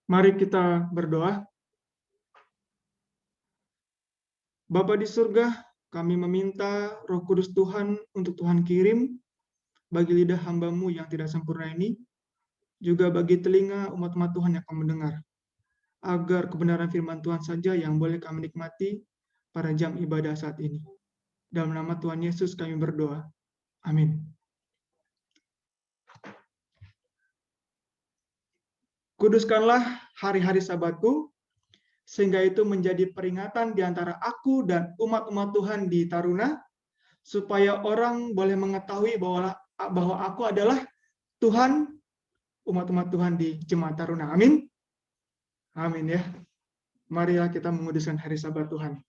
Mari kita berdoa. Bapa di surga, kami meminta Roh Kudus Tuhan untuk Tuhan kirim bagi lidah hamba-Mu yang tidak sempurna ini, juga bagi telinga umat-umat Tuhan yang akan mendengar, agar kebenaran firman Tuhan saja yang boleh kami nikmati pada jam ibadah saat ini. Dalam nama Tuhan Yesus kami berdoa. Amin. Kuduskanlah hari-hari Sabatku, sehingga itu menjadi peringatan di antara aku dan umat-umat Tuhan di Taruna, supaya orang boleh mengetahui bahwa aku adalah Tuhan, umat-umat Tuhan di Jemaat Taruna. Amin. Amin ya. Marilah kita menguduskan hari Sabat Tuhan.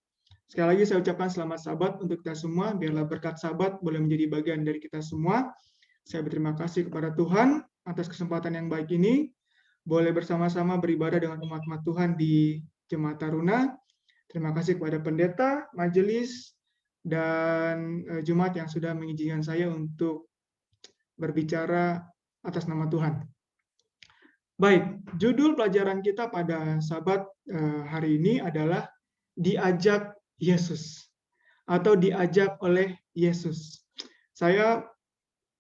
Sekali lagi saya ucapkan selamat Sabat untuk kita semua. Biarlah berkat Sabat boleh menjadi bagian dari kita semua. Saya berterima kasih kepada Tuhan atas kesempatan yang baik ini. Boleh bersama-sama beribadah dengan umat-umat Tuhan di Jemaat Taruna. Terima kasih kepada pendeta, majelis, dan jemaat yang sudah mengizinkan saya untuk berbicara atas nama Tuhan. Baik, judul pelajaran kita pada Sabat hari ini adalah diajak Yesus atau diajak oleh Yesus. Saya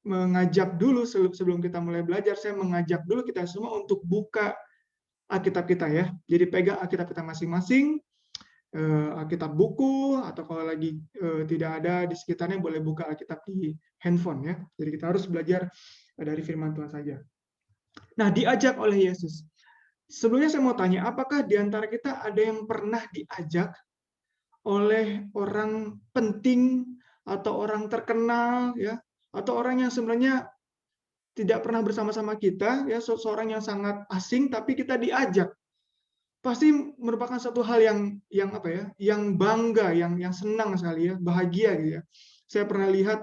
mengajak dulu sebelum kita mulai belajar, saya mengajak dulu kita semua untuk buka Alkitab kita ya. Jadi pegang Alkitab kita masing-masing, Alkitab buku, atau kalau lagi tidak ada di sekitarnya boleh buka Alkitab di handphone ya. Jadi kita harus belajar dari firman Tuhan saja. Nah, diajak oleh Yesus. Sebelumnya saya mau tanya, apakah di antara kita ada yang pernah diajak oleh orang penting atau orang terkenal ya, atau orang yang sebenarnya tidak pernah bersama-sama kita ya, seseorang yang sangat asing tapi kita diajak? Pasti merupakan satu hal yang apa ya, yang bangga, yang senang sekali ya, bahagia gitu ya. Saya pernah lihat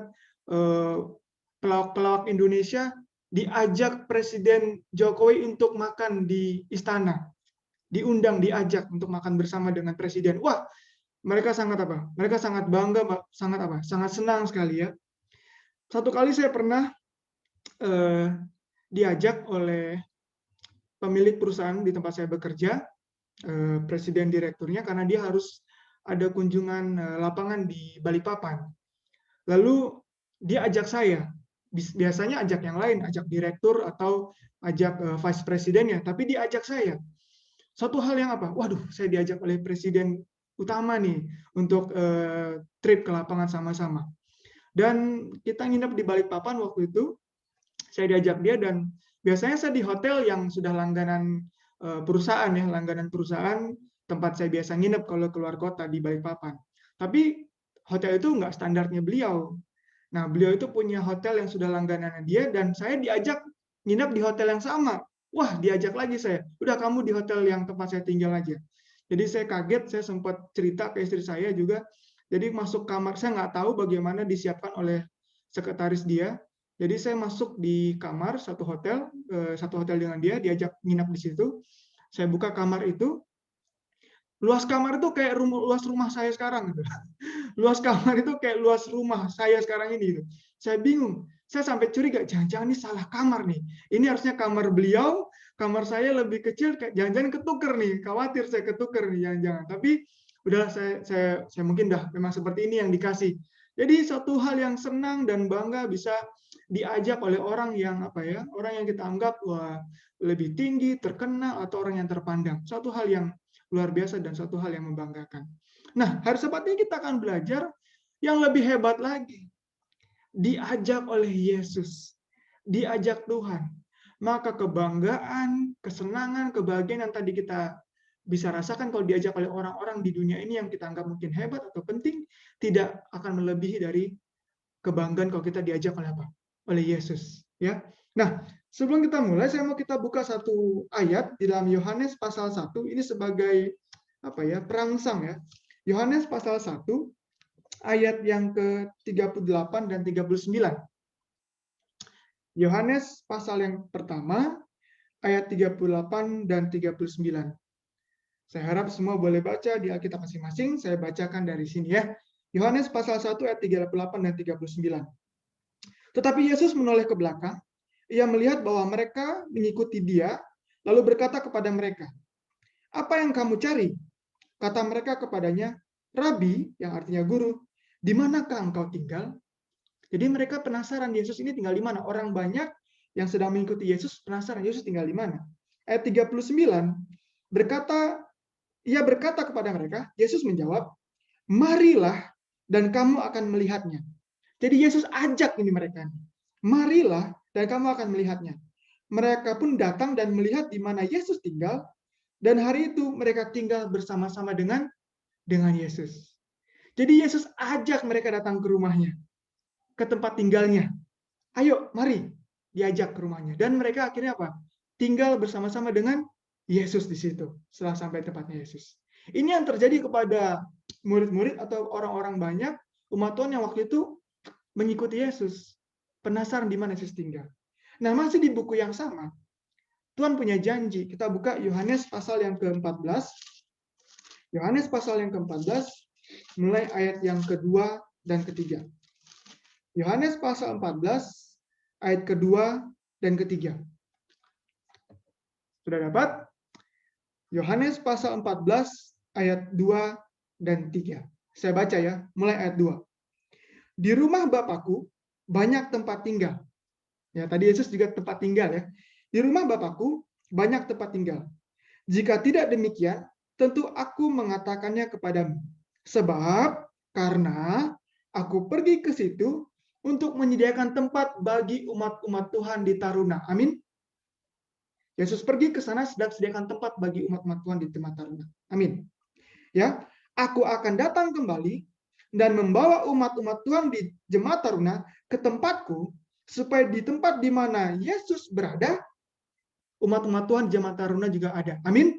pelawak-pelawak Indonesia diajak Presiden Jokowi untuk makan di istana, diundang, diajak untuk makan bersama dengan Presiden. Wah, mereka sangat apa? Mereka sangat bangga, sangat apa? Sangat senang sekali ya. Satu kali saya pernah diajak oleh pemilik perusahaan di tempat saya bekerja, presiden direkturnya, karena dia harus ada kunjungan lapangan di Balikpapan. Lalu dia ajak saya. Biasanya ajak yang lain, ajak direktur atau ajak vice presidennya, tapi dia ajak saya. Satu hal yang apa? Waduh, saya diajak oleh presiden utama nih untuk trip ke lapangan sama-sama. Dan kita nginep di Balikpapan waktu itu. Saya diajak dia, dan biasanya saya di hotel yang sudah langganan perusahaan ya, langganan perusahaan tempat saya biasa nginep kalau keluar kota di Balikpapan. Tapi hotel itu nggak standarnya beliau. Nah, beliau itu punya hotel yang sudah langganan dia, dan saya diajak nginep di hotel yang sama. Wah, diajak lagi saya. Udah, kamu di hotel yang tempat saya tinggal aja. Jadi saya kaget, saya sempat cerita ke istri saya juga. Jadi masuk kamar, saya nggak tahu bagaimana disiapkan oleh sekretaris dia. Jadi saya masuk di kamar satu hotel dengan dia, diajak nginep di situ. Saya buka kamar itu, luas kamar itu kayak luas rumah saya sekarang gitu. Luas kamar itu kayak luas rumah saya sekarang ini gitu. Saya bingung. Saya sampai curiga, jangan-jangan ini salah kamar nih. Ini harusnya kamar beliau, kamar saya lebih kecil, jangan-jangan ketuker nih. Khawatir saya ketuker nih, jangan-jangan. Tapi udahlah, saya mungkin dah memang seperti ini yang dikasih. Jadi satu hal yang senang dan bangga bisa diajak oleh orang yang apa ya, orang yang kita anggap wah lebih tinggi, terkenal, atau orang yang terpandang. Satu hal yang luar biasa dan satu hal yang membanggakan. Nah, hari Sabat ini kita akan belajar yang lebih hebat lagi. Diajak oleh Yesus, diajak Tuhan. Maka kebanggaan, kesenangan, kebahagiaan yang tadi kita bisa rasakan kalau diajak oleh orang-orang di dunia ini yang kita anggap mungkin hebat atau penting, tidak akan melebihi dari kebanggaan kalau kita diajak oleh apa? Oleh Yesus. Ya. Nah, sebelum kita mulai, saya mau kita buka satu ayat di dalam Yohanes pasal 1. Ini sebagai apa ya, perangsang ya. Yohanes pasal 1 ayat yang ke-38 dan 39. Yohanes pasal yang pertama ayat 38 dan 39. Saya harap semua boleh baca di Alkitab masing-masing. Saya bacakan dari sini ya. Yohanes pasal 1 ayat 38 dan 39. Tetapi Yesus menoleh ke belakang. Ia melihat bahwa mereka mengikuti dia lalu berkata kepada mereka, "Apa yang kamu cari?" Kata mereka kepadanya, "Rabi," yang artinya guru, "di manakah engkau tinggal?" Jadi mereka penasaran Yesus ini tinggal di mana. Orang banyak yang sedang mengikuti Yesus penasaran Yesus tinggal di mana. Ayat 39 berkata, ia berkata kepada mereka, Yesus menjawab, "Marilah dan kamu akan melihatnya." Jadi Yesus ajak ini mereka. Marilah dan kamu akan melihatnya. Mereka pun datang dan melihat di mana Yesus tinggal, dan hari itu mereka tinggal bersama-sama dengan Yesus. Jadi Yesus ajak mereka datang ke rumahnya, ke tempat tinggalnya. Ayo, mari, diajak ke rumahnya. Dan mereka akhirnya apa? Tinggal bersama-sama dengan Yesus di situ, setelah sampai tempatnya Yesus. Ini yang terjadi kepada murid-murid atau orang-orang banyak, umat Tuhan yang waktu itu mengikuti Yesus. Penasaran di mana Yesus tinggal. Nah, masih di buku yang sama, Tuhan punya janji. Kita buka Yohanes pasal yang ke-14. Yohanes pasal yang ke-14, mulai ayat yang kedua dan ketiga. Yohanes pasal 14, ayat kedua dan ketiga. Sudah dapat? Yohanes pasal 14, ayat 2 dan 3. Saya baca ya, mulai ayat 2. Di rumah Bapakku banyak tempat tinggal. Ya, tadi Yesus juga tempat tinggal ya. Di rumah Bapakku banyak tempat tinggal. Jika tidak demikian, tentu aku mengatakannya kepadamu. Sebab karena aku pergi ke situ untuk menyediakan tempat bagi umat-umat Tuhan di Taruna. Amin. Yesus pergi ke sana sedang sediakan tempat bagi umat-umat Tuhan di tempat Taruna. Amin. Ya, aku akan datang kembali dan membawa umat-umat Tuhan di jemaat Taruna ke tempatku, supaya di tempat di mana Yesus berada, umat-umat Tuhan di jemaat Taruna juga ada. Amin.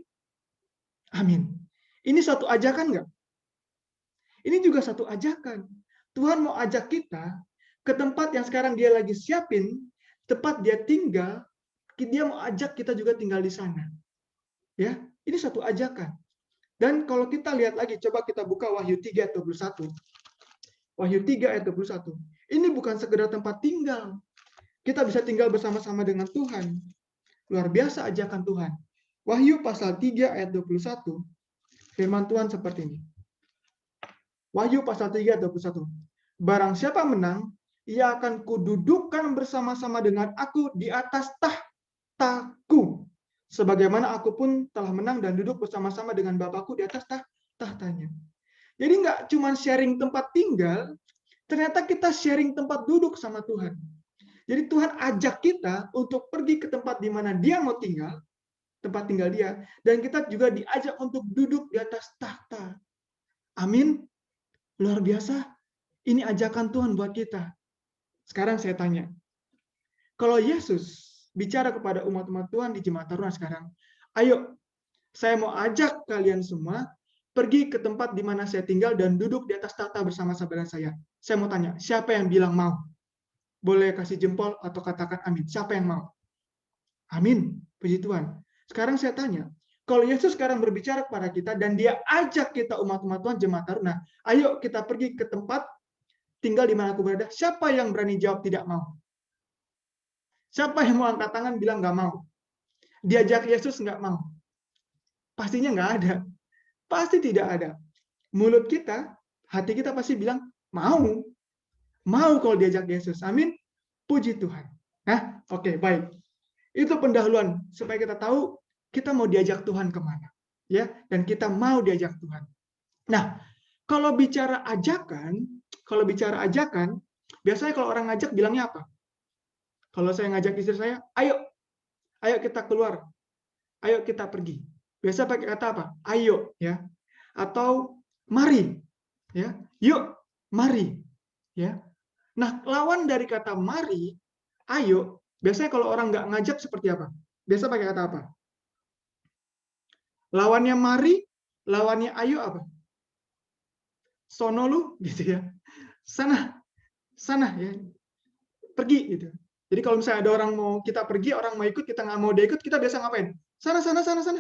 Amin. Ini satu ajakan nggak? Ini juga satu ajakan. Tuhan mau ajak kita ke tempat yang sekarang dia lagi siapin, tempat dia tinggal, dia mau ajak kita juga tinggal di sana. Ya, ini satu ajakan. Dan kalau kita lihat lagi, coba kita buka Wahyu 3 ayat 21. Wahyu 3 ayat 21. Ini bukan sekedar tempat tinggal. Kita bisa tinggal bersama-sama dengan Tuhan. Luar biasa ajakan Tuhan. Wahyu pasal 3 ayat 21. Firman Tuhan seperti ini. Wahyu pasal 3 ayat 21. Barang siapa menang, ia akan kududukkan bersama-sama dengan aku di atas tahtaku. Sebagaimana aku pun telah menang dan duduk bersama-sama dengan Bapakku di atas tahtanya. Jadi nggak cuma sharing tempat tinggal, ternyata kita sharing tempat duduk sama Tuhan. Jadi Tuhan ajak kita untuk pergi ke tempat di mana Dia mau tinggal, tempat tinggal Dia, dan kita juga diajak untuk duduk di atas tahta. Amin. Luar biasa. Ini ajakan Tuhan buat kita. Sekarang saya tanya, kalau Yesus bicara kepada umat-umat Tuhan di Jemaat Taruna sekarang, ayo, saya mau ajak kalian semua pergi ke tempat di mana saya tinggal dan duduk di atas tahta bersama-sama dengan saya. Saya mau tanya, siapa yang bilang mau? Boleh kasih jempol atau katakan amin. Siapa yang mau? Amin. Puji Tuhan. Sekarang saya tanya, kalau Yesus sekarang berbicara kepada kita dan dia ajak kita umat-umat Tuhan Jemaat Taruna, ayo kita pergi ke tempat tinggal di mana aku berada. Siapa yang berani jawab tidak mau? Siapa yang mau angkat tangan bilang nggak mau? Diajak Yesus nggak mau? Pastinya nggak ada. Pasti tidak ada. Mulut kita, hati kita pasti bilang mau. Mau kalau diajak Yesus. Amin. Puji Tuhan. Nah, oke, baik. Itu pendahuluan supaya kita tahu kita mau diajak Tuhan kemana. Ya, dan kita mau diajak Tuhan. Nah, kalau bicara ajakan, biasanya kalau orang ngajak bilangnya apa? Kalau saya ngajak istri saya, ayo kita keluar, ayo kita pergi. Biasa pakai kata apa? Ayo, ya, atau mari, ya, yuk, mari, ya. Nah, lawan dari kata mari, ayo, biasanya kalau orang nggak ngajak seperti apa? Biasa pakai kata apa? Lawannya mari, lawannya ayo apa? Sono lu, gitu ya. Sana, ya. Pergi, gitu. Jadi kalau misalnya ada orang mau kita pergi, orang mau ikut, kita nggak mau dia ikut, kita biasa ngapain? Sana,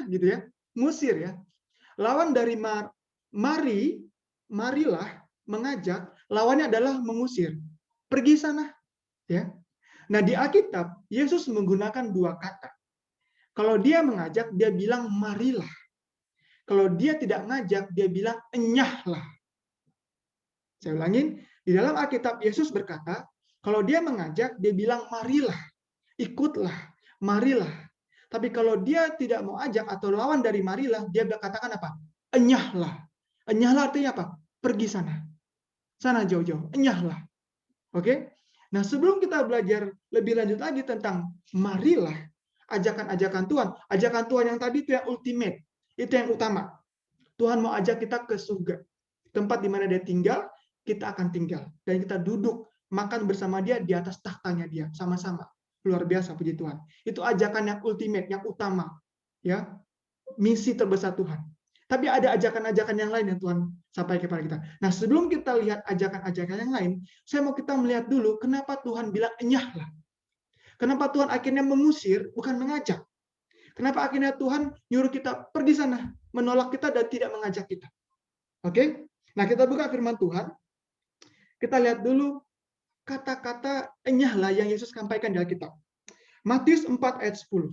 gitu ya. Musir ya. Lawan dari marilah, mengajak, lawannya adalah mengusir. Pergi sana, ya. Nah, di Alkitab Yesus menggunakan dua kata. Kalau dia mengajak, dia bilang marilah. Kalau dia tidak ngajak, dia bilang enyahlah. Saya ulangin, di dalam Alkitab Yesus berkata, kalau dia mengajak, dia bilang marilah, ikutlah, marilah. Tapi kalau dia tidak mau ajak atau lawan dari marilah, dia katakan apa? Enyahlah. Enyahlah artinya apa? Pergi sana. Sana jauh-jauh. Enyahlah. Oke? Nah, sebelum kita belajar lebih lanjut lagi tentang marilah, ajakan-ajakan Tuhan. Ajakan Tuhan yang tadi itu yang ultimate. Itu yang utama. Tuhan mau ajak kita ke surga. Tempat di mana dia tinggal, kita akan tinggal. Dan kita duduk, makan bersama dia di atas tahtanya dia. Sama-sama. Luar biasa, puji Tuhan. Itu ajakan yang ultimate, yang utama. Ya, misi terbesar Tuhan. Tapi ada ajakan-ajakan yang lain yang Tuhan sampaikan kepada kita. Nah, sebelum kita lihat ajakan-ajakan yang lain, saya mau kita melihat dulu kenapa Tuhan bilang enyahlah. Kenapa Tuhan akhirnya mengusir, bukan mengajak. Kenapa akhirnya Tuhan nyuruh kita pergi sana, menolak kita dan tidak mengajak kita. Oke? Nah, kita buka firman Tuhan. Kita lihat dulu kata-kata enyahlah yang Yesus sampaikan di Alkitab. Matius 4 ayat 10.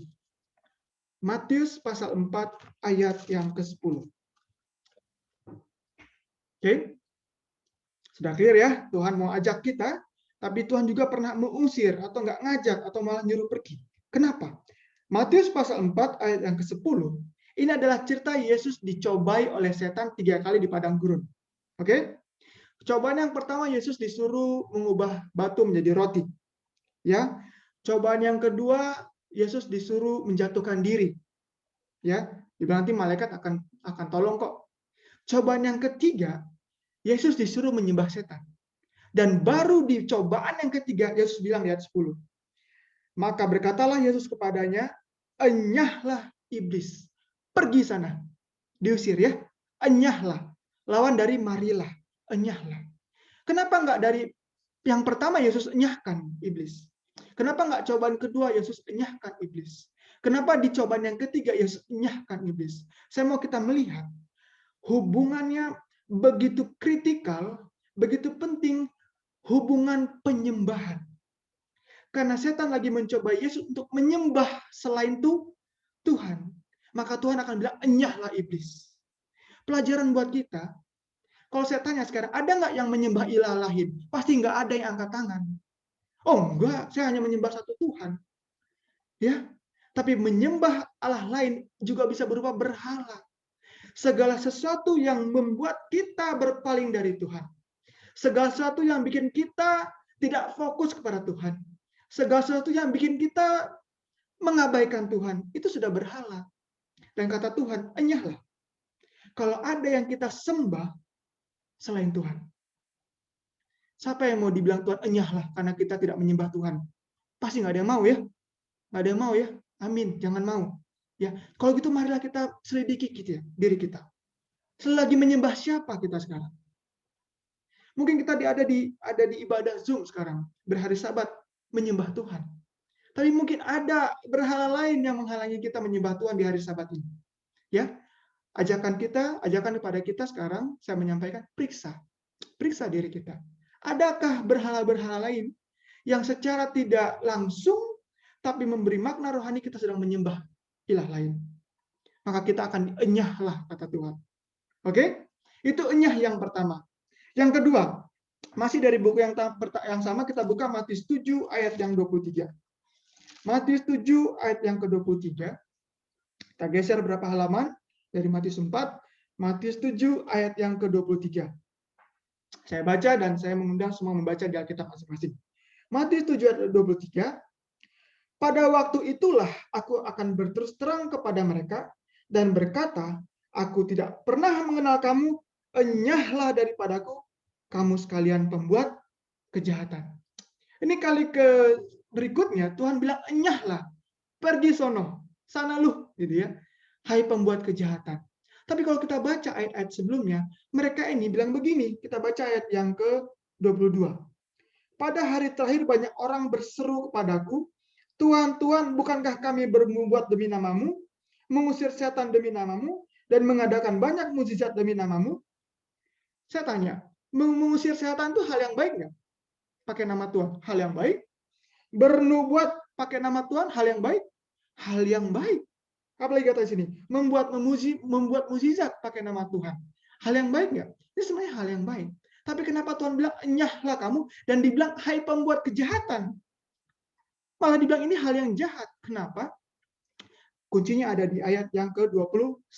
Matius pasal 4 ayat yang ke-10. Oke? Sudah clear ya? Tuhan mau ajak kita, tapi Tuhan juga pernah mengusir atau nggak ngajak atau malah nyuruh pergi. Kenapa? Matius pasal 4 ayat yang ke-10. Ini adalah cerita Yesus dicobai oleh setan 3 kali di padang gurun. Oke? Cobaan yang pertama Yesus disuruh mengubah batu menjadi roti. Ya. Cobaan yang kedua Yesus disuruh menjatuhkan diri. Ya, nanti malaikat akan tolong kok. Cobaan yang ketiga, Yesus disuruh menyembah setan. Dan baru di cobaan yang ketiga, Yesus bilang di ayat 10. Maka berkatalah Yesus kepadanya, enyahlah iblis. Pergi sana. Diusir ya. Enyahlah. Lawan dari marilah. Enyahlah. Kenapa enggak dari yang pertama Yesus enyahkan iblis? Kenapa enggak cobaan kedua Yesus enyahkan iblis? Kenapa di cobaan yang ketiga Yesus enyahkan iblis? Saya mau kita melihat hubungannya begitu kritikal, begitu penting hubungan penyembahan. Karena setan lagi mencoba Yesus untuk menyembah selain Tuhan. Maka Tuhan akan bilang, enyahlah iblis. Pelajaran buat kita, kalau saya tanya sekarang, ada nggak yang menyembah ilah lain? Pasti nggak ada yang angkat tangan. Oh enggak, saya hanya menyembah satu Tuhan. Ya, tapi menyembah Allah lain juga bisa berupa berhala. Segala sesuatu yang membuat kita berpaling dari Tuhan. Segala sesuatu yang bikin kita tidak fokus kepada Tuhan. Segala sesuatu yang bikin kita mengabaikan Tuhan. Itu sudah berhala. Dan kata Tuhan, enyahlah. Kalau ada yang kita sembah selain Tuhan. Siapa yang mau dibilang Tuhan enyahlah karena kita tidak menyembah Tuhan? Pasti nggak ada yang mau ya. Nggak ada yang mau ya. Amin. Jangan mau. Ya, kalau gitu marilah kita selidiki diri kita. Selagi menyembah siapa kita sekarang? Mungkin kita ada di ibadah Zoom sekarang, berhari Sabat menyembah Tuhan. Tapi mungkin ada berhala lain yang menghalangi kita menyembah Tuhan di hari Sabat ini. Ya, ajakan kepada kita sekarang saya menyampaikan periksa diri kita. Adakah berhala-berhala lain yang secara tidak langsung tapi memberi makna rohani kita sedang menyembah ilah lain? Maka kita akan enyahlah kata Tuhan. Oke? Itu enyah yang pertama. Yang kedua, masih dari buku yang sama kita buka Matius 7 ayat yang 23. Matius 7 ayat yang ke-23. Kita geser berapa halaman dari Matius 4, Matius 7 ayat yang ke-23. Saya baca dan saya mengundang semua membaca di Alkitab masing-masing. Matius 7 ayat 23. Pada waktu itulah aku akan berterus terang kepada mereka dan berkata, aku tidak pernah mengenal kamu, enyahlah daripadaku, kamu sekalian pembuat kejahatan. Ini kali berikutnya Tuhan bilang, enyahlah, pergi sono, sana lu, gitu ya. Hai pembuat kejahatan. Tapi kalau kita baca ayat-ayat sebelumnya, mereka ini bilang begini, kita baca ayat yang ke-22. Pada hari terakhir banyak orang berseru kepadaku, Tuhan, Tuhan, bukankah kami berbuat demi namamu, mengusir setan demi namamu, dan mengadakan banyak mukjizat demi namamu? Saya tanya, mengusir setan itu hal yang baik nggak? Pakai nama Tuhan, hal yang baik. Bernubuat pakai nama Tuhan, hal yang baik. Hal yang baik. Apalagi kata di sini, membuat mukjizat pakai nama Tuhan. Hal yang baik nggak? Ini sebenarnya hal yang baik. Tapi kenapa Tuhan bilang, enyahlah kamu, dan dibilang, hai pembuat kejahatan. Malah dibilang ini hal yang jahat. Kenapa? Kuncinya ada di ayat yang ke-21.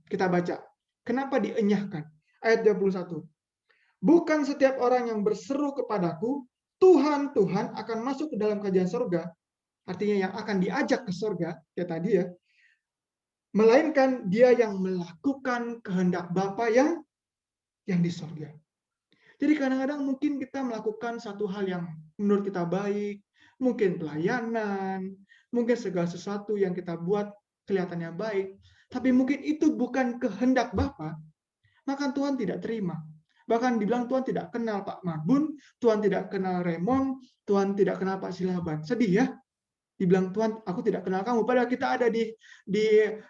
Kita baca. Kenapa dienyahkan? Ayat 21. Bukan setiap orang yang berseru kepadaku, Tuhan, Tuhan akan masuk ke dalam kerajaan surga. Artinya yang akan diajak ke surga, ya tadi ya. Melainkan dia yang melakukan kehendak Bapa yang di surga. Jadi kadang-kadang mungkin kita melakukan satu hal yang menurut kita baik, mungkin pelayanan, mungkin segala sesuatu yang kita buat kelihatannya baik, tapi mungkin itu bukan kehendak Bapa, maka Tuhan tidak terima. Bahkan dibilang Tuhan tidak kenal Pak Marbun, Tuhan tidak kenal Raymond, Tuhan tidak kenal Pak Silaban. Sedih ya? Dibilang Tuhan, aku tidak kenal kamu. Padahal kita ada di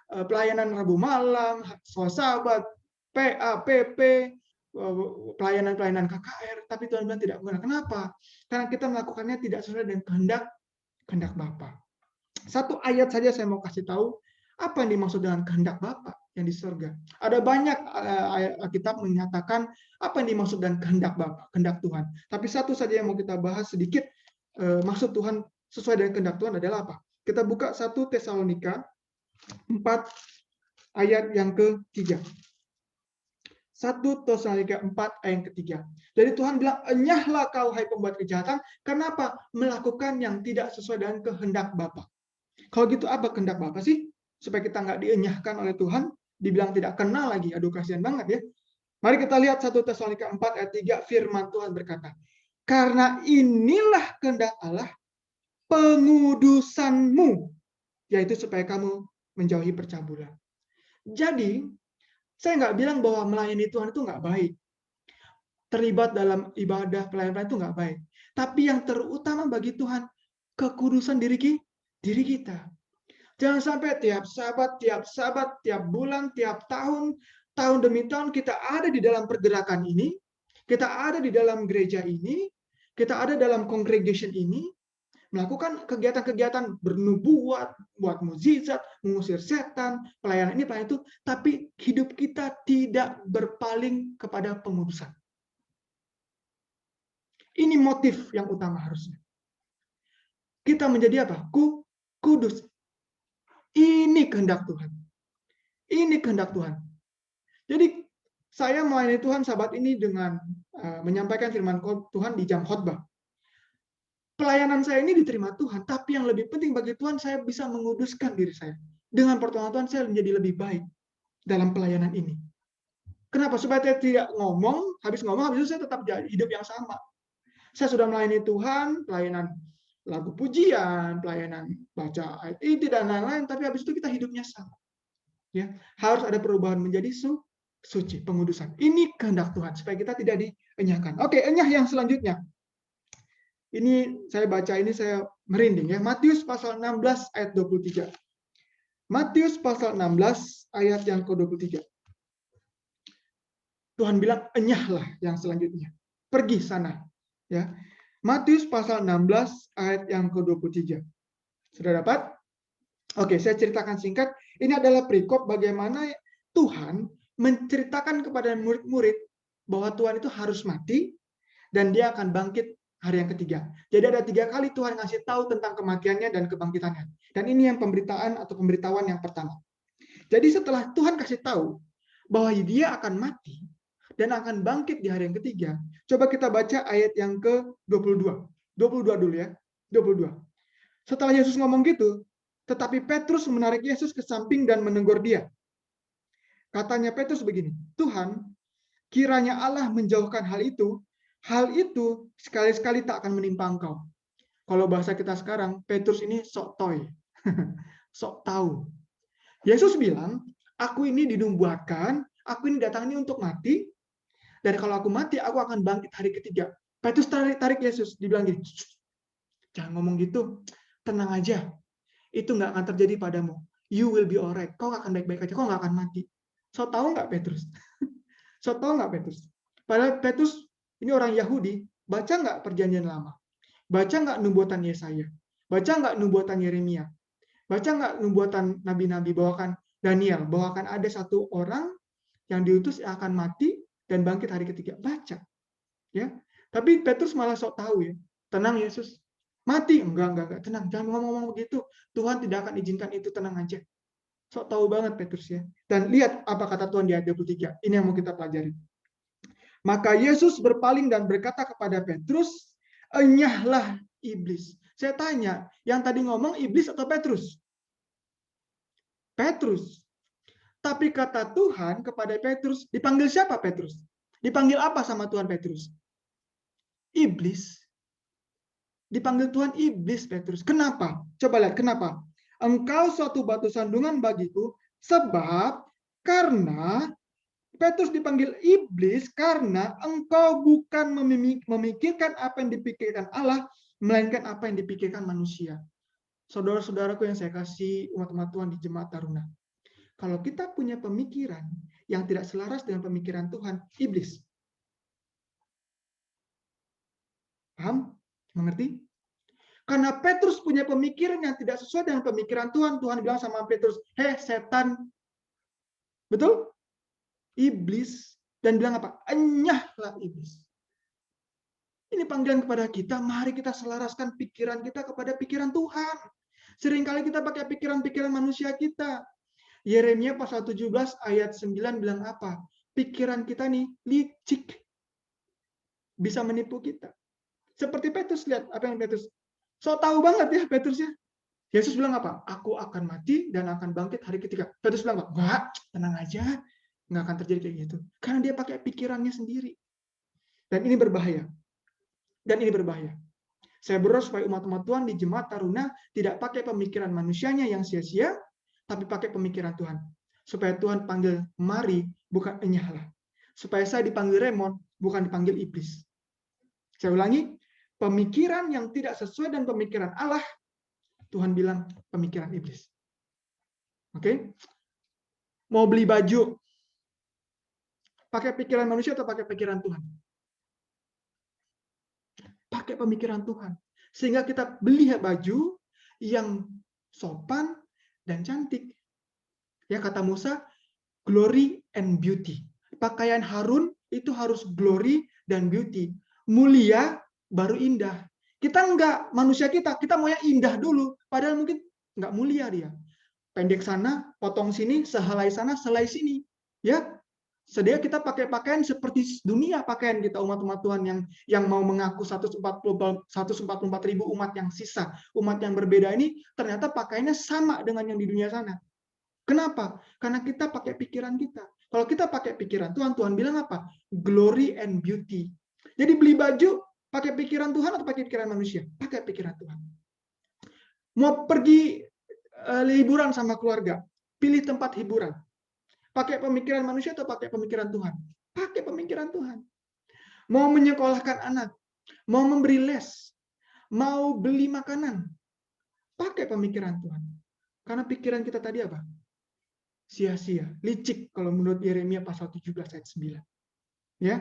pelayanan Rabu malam, sahabat, PA, PP, pelayanan KKR, tapi Tuhan bilang tidak mengenal. Kenapa? Karena kita melakukannya tidak sesuai dengan kehendak Bapa. Satu ayat saja saya mau kasih tahu apa yang dimaksud dengan kehendak Bapa yang di surga. Ada banyak ayat Alkitab menyatakan apa yang dimaksud dengan kehendak Bapa, kehendak Tuhan. Tapi satu saja yang mau kita bahas sedikit, maksud Tuhan sesuai dengan kehendak Tuhan adalah apa? Kita buka 1 Tesalonika 4 ayat yang ke-3. 1 Tesalonika 4 ayat yang ketiga. Jadi Tuhan bilang, enyahlah kau hai pembuat kejahatan. Kenapa? Melakukan yang tidak sesuai dengan kehendak Bapa. Kalau gitu apa kehendak Bapa sih? Supaya kita nggak dienyahkan oleh Tuhan, dibilang tidak kenal lagi. Aduh, kasihan banget ya. Mari kita lihat 1 Tesalonika 4 ayat 3, firman Tuhan berkata, karena inilah kehendak Allah, pengudusanmu, yaitu supaya kamu menjauhi percabulan. Jadi, saya nggak bilang bahwa melayani Tuhan itu nggak baik. Terlibat dalam ibadah, pelayanan itu nggak baik. Tapi yang terutama bagi Tuhan, kekudusan diri kita. Jangan sampai tiap sabat, tiap bulan, tiap tahun, tahun demi tahun kita ada di dalam pergerakan ini, kita ada di dalam gereja ini, kita ada dalam congregation ini, melakukan kegiatan-kegiatan bernubuat, buat mukjizat, mengusir setan, pelayanan ini, pelayanan itu, tapi hidup kita tidak berpaling kepada pengudusan. Ini motif yang utama harusnya. Kita menjadi apa? Kudus. Ini kehendak Tuhan. Ini kehendak Tuhan. Jadi saya melayani Tuhan sahabat ini dengan menyampaikan firman Tuhan di jam khotbah. Pelayanan saya ini diterima Tuhan, tapi yang lebih penting bagi Tuhan, saya bisa menguduskan diri saya. Dengan pertolongan Tuhan, saya menjadi lebih baik dalam pelayanan ini. Kenapa? Supaya saya tidak habis itu saya tetap hidup yang sama. Saya sudah melayani Tuhan, pelayanan lagu pujian, pelayanan baca ayat inti, dan lain-lain, tapi habis itu kita hidupnya sama. Ya, harus ada perubahan menjadi suci, pengudusan. Ini kehendak Tuhan, supaya kita tidak dienyahkan. Oke, enyah yang selanjutnya. Ini saya baca ini saya merinding ya. Matius pasal 16 ayat 23. Matius pasal 16 ayat yang ke-23. Tuhan bilang enyahlah yang selanjutnya. Pergi sana ya. Matius pasal 16 ayat yang ke-23. Sudah dapat? Oke, saya ceritakan singkat. Ini adalah perikop bagaimana Tuhan menceritakan kepada murid-murid bahwa Tuhan itu harus mati dan dia akan bangkit hari yang ketiga. Jadi ada 3 kali Tuhan ngasih tahu tentang kematiannya dan kebangkitannya. Dan ini yang pemberitahuan yang pertama. Jadi setelah Tuhan kasih tahu bahwa dia akan mati dan akan bangkit di hari yang ketiga, coba kita baca ayat yang ke-22. 22 dulu ya. 22. Setelah Yesus ngomong gitu, tetapi Petrus menarik Yesus ke samping dan menegur dia. Katanya Petrus begini, Tuhan, kiranya Allah menjauhkan hal itu sekali-sekali tak akan menimpa engkau. Kalau bahasa kita sekarang, Petrus ini sok toy, sok tahu. Yesus bilang, aku ini dinubuatkan, aku ini datang ini untuk mati, dan kalau aku mati, aku akan bangkit hari ketiga. Petrus tarik Yesus, dibilang gini, jangan ngomong gitu, tenang aja, itu nggak akan terjadi padamu. You will be alright, kau akan baik-baik aja, kau nggak akan mati. Sok tahu nggak Petrus? Sok tahu nggak Petrus? Padahal Petrus ini orang Yahudi, baca nggak perjanjian lama? Baca nggak nubuatan Yesaya? Baca nggak nubuatan Yeremia? Baca nggak nubuatan nabi-nabi, bawakan Daniel, bawakan ada satu orang yang diutus yang akan mati dan bangkit hari ketiga. Baca. Ya. Tapi Petrus malah sok tahu ya. Tenang Yesus. Mati. Enggak. Tenang. Jangan ngomong-ngomong begitu. Tuhan tidak akan izinkan itu. Tenang aja. Sok tahu banget Petrus ya. Dan lihat apa kata Tuhan di ayat 23. Ini yang mau kita pelajari. Maka Yesus berpaling dan berkata kepada Petrus, enyahlah iblis. Saya tanya, yang tadi ngomong iblis atau Petrus? Petrus. Tapi kata Tuhan kepada Petrus, dipanggil siapa Petrus? Dipanggil apa sama Tuhan Petrus? Iblis. Dipanggil Tuhan iblis Petrus. Kenapa? Coba lihat kenapa. Engkau suatu batu sandungan bagiku, sebab karena Petrus dipanggil iblis karena engkau bukan memikirkan apa yang dipikirkan Allah, melainkan apa yang dipikirkan manusia. Saudara-saudaraku yang saya kasih, umat-umat Tuhan di Jemaat Taruna. Kalau kita punya pemikiran yang tidak selaras dengan pemikiran Tuhan, iblis. Paham? Mengerti? Karena Petrus punya pemikiran yang tidak sesuai dengan pemikiran Tuhan. Tuhan bilang sama Petrus, hei setan. Betul? Iblis. Dan bilang apa? Enyahlah iblis. Ini panggilan kepada kita, mari kita selaraskan pikiran kita kepada pikiran Tuhan. Seringkali kita pakai pikiran-pikiran manusia kita. Yeremia pasal 17 ayat 9 bilang apa? Pikiran kita nih licik. Bisa menipu kita. Seperti Petrus, lihat apa yang Petrus. So tahu banget ya Petrus ya. Yesus bilang apa? Aku akan mati dan akan bangkit hari ketiga. Petrus bilang apa? Enggak, tenang aja. Nggak akan terjadi kayak gitu. Karena dia pakai pikirannya sendiri. Dan ini berbahaya. Saya berdoa supaya umat-umat Tuhan di Jemaat Taruna tidak pakai pemikiran manusianya yang sia-sia, tapi pakai pemikiran Tuhan. Supaya Tuhan panggil mari, bukan enyahlah. Supaya saya dipanggil Remon, bukan dipanggil iblis. Saya ulangi, pemikiran yang tidak sesuai dengan pemikiran Allah, Tuhan bilang pemikiran iblis. Oke? Mau beli baju, pakai pikiran manusia atau pakai pikiran Tuhan? Pakai pemikiran Tuhan. Sehingga kita beli baju yang sopan dan cantik. Ya kata Musa, glory and beauty. Pakaian Harun itu harus glory dan beauty. Mulia baru indah. Kita enggak, manusia kita maunya indah dulu. Padahal mungkin enggak mulia dia. Pendek sana, potong sini, sehelai sana, selai sini. Ya, sedia kita pakai pakaian seperti dunia pakaian kita umat-umat Tuhan yang mau mengaku 144 ribu umat yang sisa, umat yang berbeda ini ternyata pakaiannya sama dengan yang di dunia sana. Kenapa? Karena kita pakai pikiran kita. Kalau kita pakai pikiran Tuhan, Tuhan bilang apa? Glory and beauty. Jadi beli baju pakai pikiran Tuhan atau pakai pikiran manusia? Pakai pikiran Tuhan. Mau pergi liburan sama keluarga, pilih tempat hiburan. Pakai pemikiran manusia atau pakai pemikiran Tuhan? Pakai pemikiran Tuhan. Mau menyekolahkan anak, mau memberi les, mau beli makanan, pakai pemikiran Tuhan. Karena pikiran kita tadi apa? Sia-sia, licik kalau menurut Yeremia pasal 17 ayat 9. Ya.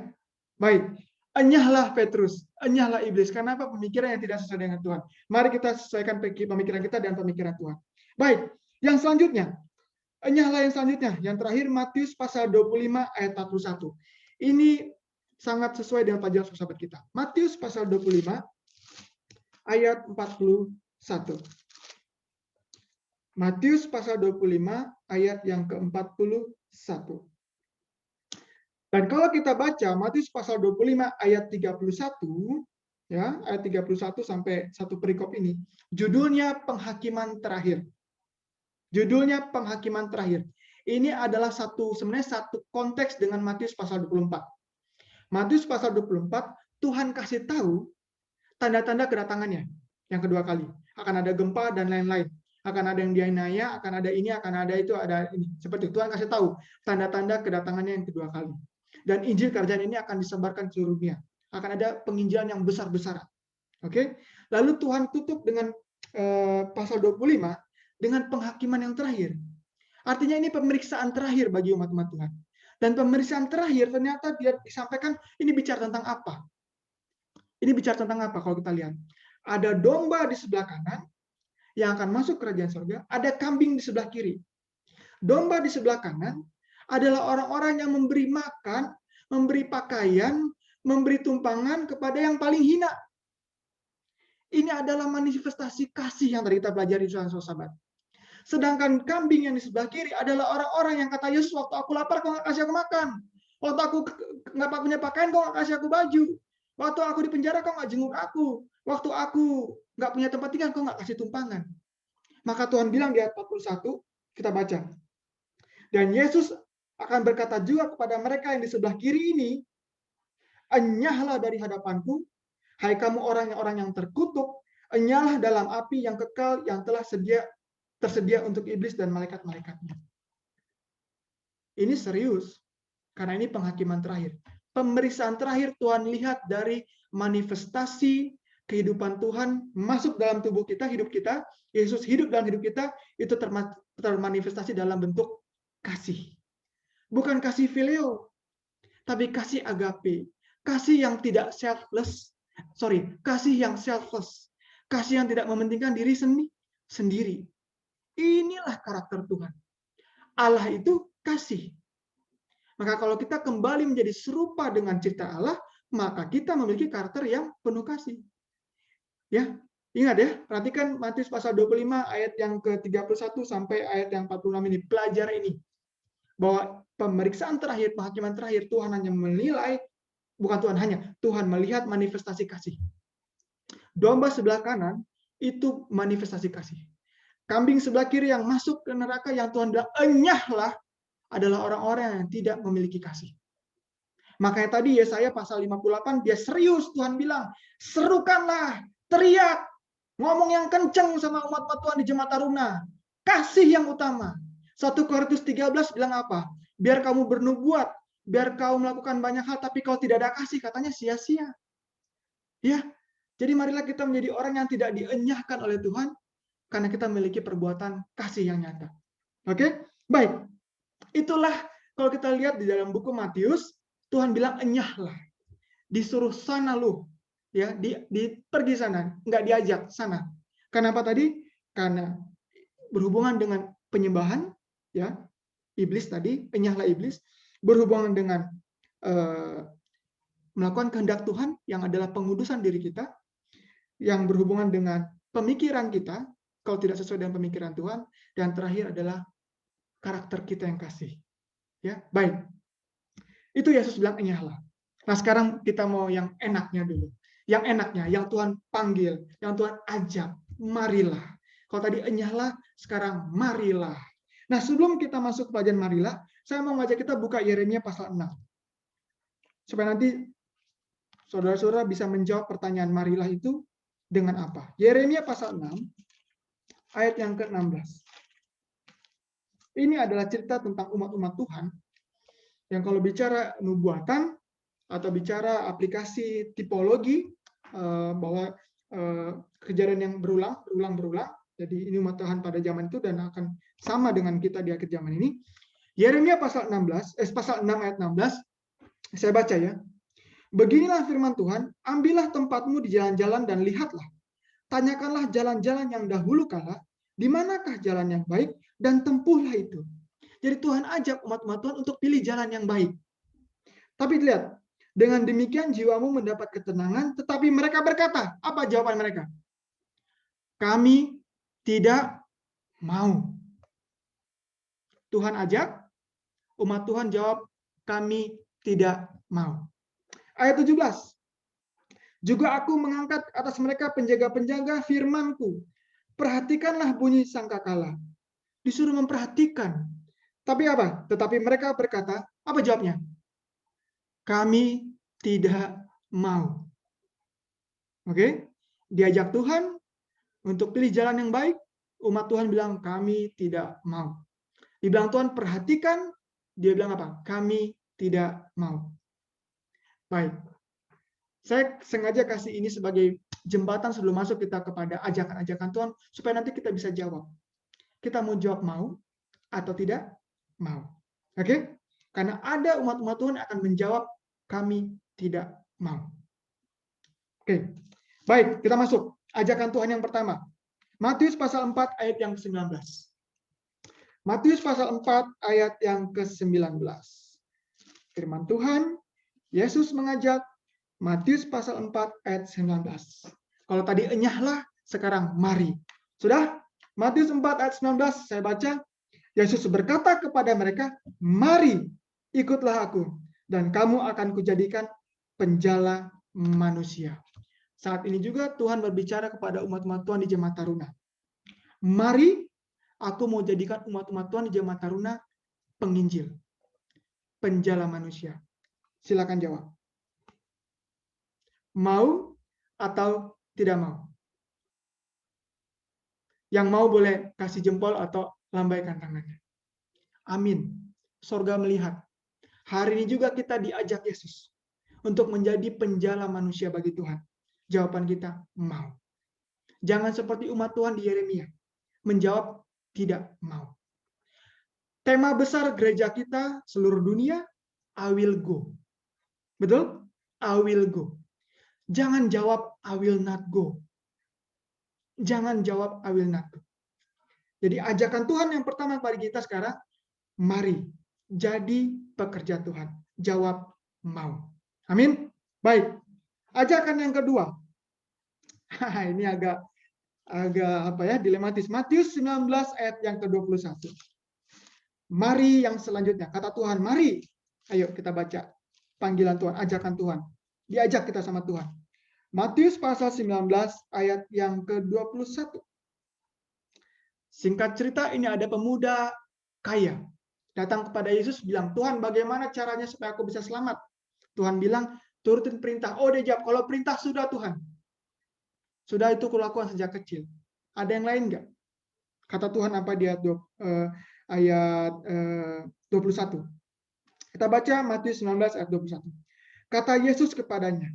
Baik. Enyahlah Petrus, enyahlah iblis. Kenapa? Pemikiran yang tidak sesuai dengan Tuhan. Mari kita sesuaikan pemikiran kita dan pemikiran Tuhan. Baik. Yang selanjutnya, enyahlah yang selanjutnya. Yang terakhir Matius pasal 25 ayat 41. Ini sangat sesuai dengan pelajaran sahabat kita. Matius pasal 25 ayat 41. Matius pasal 25 ayat yang ke-41. Dan kalau kita baca Matius pasal 25 ayat 31, ya, ayat 31 sampai satu perikop ini, judulnya penghakiman terakhir. Judulnya penghakiman terakhir. Ini adalah sebenarnya satu konteks dengan Matius pasal 24. Matius pasal 24, Tuhan kasih tahu tanda-tanda kedatangannya yang kedua kali. Akan ada gempa dan lain-lain. Akan ada yang dianiaya, akan ada ini, akan ada itu, ada ini. Seperti itu. Tuhan kasih tahu tanda-tanda kedatangannya yang kedua kali. Dan Injil kerajaan ini akan disebarkan ke seluruh dunia. Akan ada penginjilan yang besar-besaran. Oke? Lalu Tuhan tutup dengan pasal 25 dengan penghakiman yang terakhir. Artinya ini pemeriksaan terakhir bagi umat-umat Tuhan. Dan pemeriksaan terakhir ternyata dia disampaikan ini bicara tentang apa? Ini bicara tentang apa kalau kita lihat? Ada domba di sebelah kanan, yang akan masuk kerajaan surga, ada kambing di sebelah kiri. Domba di sebelah kanan adalah orang-orang yang memberi makan, memberi pakaian, memberi tumpangan kepada yang paling hina. Ini adalah manifestasi kasih yang tadi kita pelajari, sahabat. Sedangkan kambing yang di sebelah kiri adalah orang-orang yang kata Yesus, waktu aku lapar, kau nggak kasih aku makan. Waktu aku nggak punya pakaian, kau nggak kasih aku baju. Waktu aku di penjara, kau nggak jenguk aku. Waktu aku nggak punya tempat tinggal, kau nggak kasih tumpangan. Maka Tuhan bilang di ayat 41, kita baca. Dan Yesus akan berkata juga kepada mereka yang di sebelah kiri ini, enyahlah dari hadapanku, hai kamu orang-orang yang terkutuk, enyahlah dalam api yang kekal yang telah tersedia untuk iblis dan malaikat-malaikatnya. Ini serius, karena ini penghakiman terakhir. Pemeriksaan terakhir Tuhan lihat dari manifestasi kehidupan Tuhan masuk dalam tubuh kita, hidup kita, Yesus hidup dalam hidup kita, itu termanifestasi dalam bentuk kasih. Bukan kasih phileo, tapi kasih agape. Kasih yang tidak selfless. Kasih yang selfless. Kasih yang tidak mementingkan diri sendiri. Inilah karakter Tuhan. Allah itu kasih. Maka kalau kita kembali menjadi serupa dengan cipta Allah, maka kita memiliki karakter yang penuh kasih. Ya, ingat ya, perhatikan Matius pasal 25 ayat yang ke-31 sampai ayat yang 46 ini, pelajari ini. Bahwa pemeriksaan terakhir, penghakiman terakhir, Tuhan hanya menilai, bukan Tuhan hanya, Tuhan melihat manifestasi kasih. Domba sebelah kanan itu manifestasi kasih. Kambing sebelah kiri yang masuk ke neraka yang Tuhan bilang, enyahlah, adalah orang-orang yang tidak memiliki kasih. Makanya tadi Yesaya pasal 58, dia serius, Tuhan bilang, serukanlah, teriak, ngomong yang kenceng sama umat-umat Tuhan di Jemaat Taruna. Kasih yang utama. 1 Korintus 13 bilang apa? Biar kamu bernubuat, biar kau melakukan banyak hal, tapi kalau tidak ada kasih, katanya sia-sia. Ya, jadi marilah kita menjadi orang yang tidak dienyahkan oleh Tuhan, karena kita memiliki perbuatan kasih yang nyata. Oke? Baik. Itulah kalau kita lihat di dalam buku Matius, Tuhan bilang enyahlah. Disuruh sana lu. Ya, pergi sana, nggak diajak sana. Kenapa tadi? Karena berhubungan dengan penyembahan, ya. Iblis tadi, enyahlah iblis, berhubungan dengan melakukan kehendak Tuhan yang adalah pengudusan diri kita, yang berhubungan dengan pemikiran kita kalau tidak sesuai dengan pemikiran Tuhan, dan terakhir adalah karakter kita yang kasih. Ya, baik. Itu Yesus bilang enyahlah. Nah, sekarang kita mau yang enaknya dulu. Yang enaknya, yang Tuhan panggil, yang Tuhan ajak, marilah. Kalau tadi enyahlah, sekarang marilah. Nah, sebelum kita masuk ke bagian marilah, saya mau ngajak kita buka Yeremia pasal 6. Supaya nanti saudara-saudara bisa menjawab pertanyaan marilah itu dengan apa. Yeremia pasal 6, ayat yang ke-16. Ini adalah cerita tentang umat-umat Tuhan yang kalau bicara nubuatan atau bicara aplikasi tipologi, bahwa kejadian yang berulang. Jadi ini umat Tuhan pada zaman itu dan akan sama dengan kita di akhir zaman ini. Yeremia pasal 6 ayat 16, saya baca ya. Beginilah firman Tuhan, ambillah tempatmu di jalan-jalan dan lihatlah. Tanyakanlah jalan-jalan yang dahulu kala, di manakah jalan yang baik, dan tempuhlah itu. Jadi Tuhan ajak umat-umat Tuhan untuk pilih jalan yang baik. Tapi lihat, dengan demikian jiwamu mendapat ketenangan, tetapi mereka berkata, apa jawaban mereka? Kami tidak mau. Tuhan ajak, umat Tuhan jawab, kami tidak mau. Ayat 17. Juga aku mengangkat atas mereka penjaga-penjaga firman-Ku. Perhatikanlah bunyi sangkakala. Disuruh memperhatikan. Tapi apa? Tetapi mereka berkata, apa jawabnya? Kami tidak mau. Oke? Diajak Tuhan untuk pilih jalan yang baik, umat Tuhan bilang kami tidak mau. Dibilang Tuhan perhatikan, dia bilang apa? Kami tidak mau. Baik. Saya sengaja kasih ini sebagai jembatan sebelum masuk kita kepada ajakan-ajakan Tuhan, supaya nanti kita bisa jawab. Kita mau jawab mau atau tidak mau. Oke? Karena ada umat-umat Tuhan yang akan menjawab kami tidak mau. Oke. Baik, kita masuk. Ajakan Tuhan yang pertama. Matius pasal 4 ayat yang ke-19. Matius pasal 4 ayat yang ke-19. Firman Tuhan, Yesus mengajak, Matius pasal 4 ayat 19. Kalau tadi enyahlah, sekarang mari. Sudah? Matius 4 ayat 19 saya baca. Yesus berkata kepada mereka, mari ikutlah aku dan kamu akan kujadikan penjala manusia. Saat ini juga Tuhan berbicara kepada umat-umat Tuhan di Jemaat Taruna. Mari, aku mau jadikan umat-umat Tuhan di Jemaat Taruna penginjil, penjala manusia. Silakan jawab. Mau atau tidak mau? Yang mau boleh kasih jempol atau lambaikan tangannya. Amin. Sorga melihat. Hari ini juga kita diajak Yesus untuk menjadi penjala manusia bagi Tuhan. Jawaban kita, mau. Jangan seperti umat Tuhan di Yeremia. Menjawab, tidak mau. Tema besar gereja kita seluruh dunia, I will go. Betul? I will go. Jangan jawab, I will not go. Jangan jawab, I will not go. Jadi ajakan Tuhan yang pertama bagi kita sekarang, mari jadi pekerja Tuhan. Jawab, mau. Amin. Baik. Ajakan yang kedua. Ini agak dilematis. Matius 19 ayat yang ke-21. Mari yang selanjutnya. Kata Tuhan, mari. Ayo kita baca panggilan Tuhan, ajakan Tuhan. Diajak kita sama Tuhan. Matius pasal 19 ayat yang ke-21. Singkat cerita, ini ada pemuda kaya. Datang kepada Yesus, bilang, Tuhan bagaimana caranya supaya aku bisa selamat? Tuhan bilang, turutin perintah. Oh, dia jawab, kalau perintah sudah Tuhan. Sudah itu kulakukan sejak kecil. Ada yang lain nggak? Kata Tuhan apa di ayat 21. Kita baca Matius 19 ayat 21. Kata Yesus kepadanya,